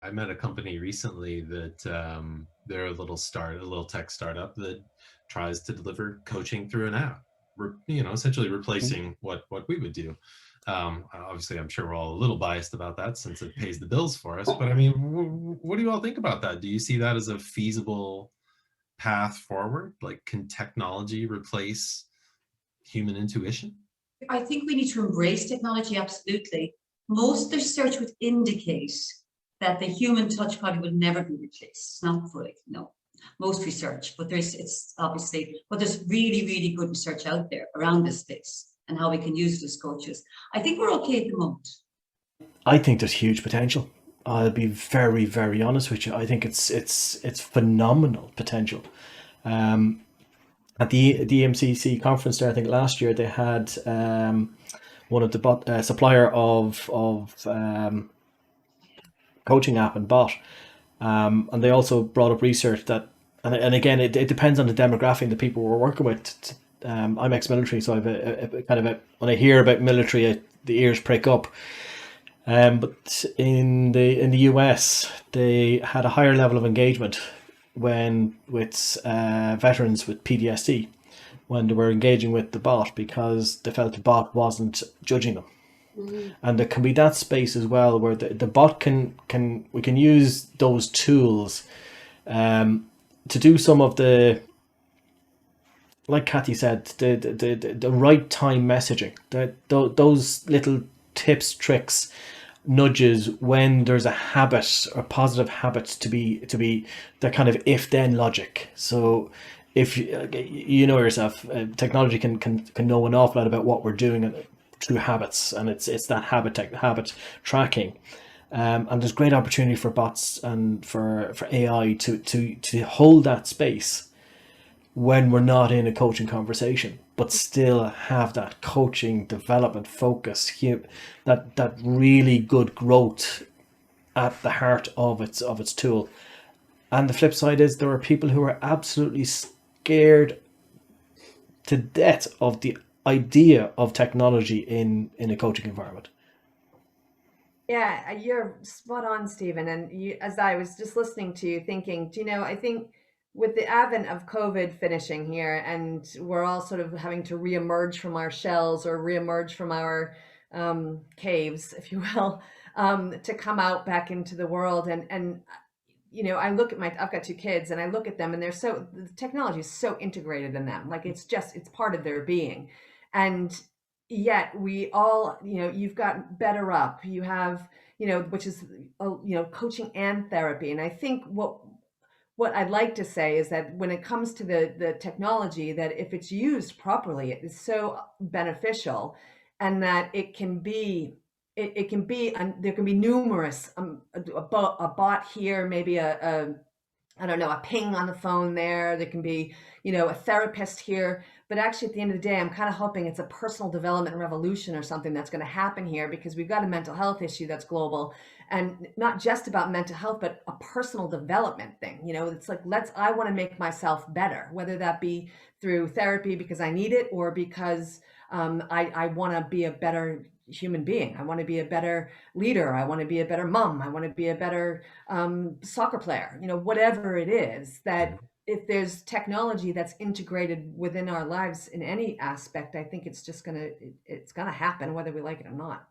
I met a company recently that they're a little tech startup that tries to deliver coaching through an app. Essentially replacing what we would do. Obviously, I'm sure we're all a little biased about that since it pays the bills for us. But I mean, what do you all think about that? Do you see that as a feasible path forward? Like, can technology replace human intuition? I think we need to embrace technology, absolutely. Most research would indicate that the human touch probably will never be replaced. Not fully, no. Most research, but there's really, really good research out there around this space and how we can use it as coaches. I think we're okay at the moment. I think there's huge potential. I'll be very, very honest with you. I think it's phenomenal potential. At the EMCC conference there, I think last year they had one of the supplier of coaching app and bot, and they also brought up research that, and again, it depends on the demographic, the people we're working with. I'm ex-military, so I've a kind of when I hear about military, the ears prick up. But in the US, they had a higher level of engagement when with veterans with PTSD, when they were engaging with the bot, because they felt the bot wasn't judging them. Mm-hmm. And there can be that space as well where the bot we can use those tools to do some of the, like Cathy said, the right time messaging, those little tips, tricks, nudges when there's a habit or positive habits to be the kind of if then logic. So if you know yourself, technology can know an awful lot about what we're doing through habits, and it's that habit tracking. And there's great opportunity for bots and for AI to hold that space when we're not in a coaching conversation, but still have that coaching development focus, that really good growth at the heart of its tool. And the flip side is there are people who are absolutely scared to death of the idea of technology in a coaching environment. Yeah, you're spot on, Stephen. And as I was just listening to you, thinking, I think with the advent of COVID finishing here, and we're all sort of having to reemerge from our shells or reemerge from our caves, if you will, to come out back into the world. And I look at I've got two kids, and I look at them, and the technology is so integrated in them. Like it's part of their being. And yet we all, you've got Better Up, you have, which is, coaching and therapy. And I think what I'd like to say is that when it comes to the technology, that if it's used properly, it is so beneficial, and that it can be, and there can be numerous, a bot here, maybe I don't know, a ping on the phone there. There can be, a therapist here. But actually, at the end of the day, I'm kind of hoping it's a personal development revolution or something that's going to happen here, because we've got a mental health issue that's global, and not just about mental health, but a personal development thing. It's like, I want to make myself better, whether that be through therapy because I need it, or because I want to be a better human being. I want to be a better leader. I want to be a better mom. I want to be a better soccer player, whatever it is. That if there's technology that's integrated within our lives in any aspect, I think it's just gonna happen, whether we like it or not.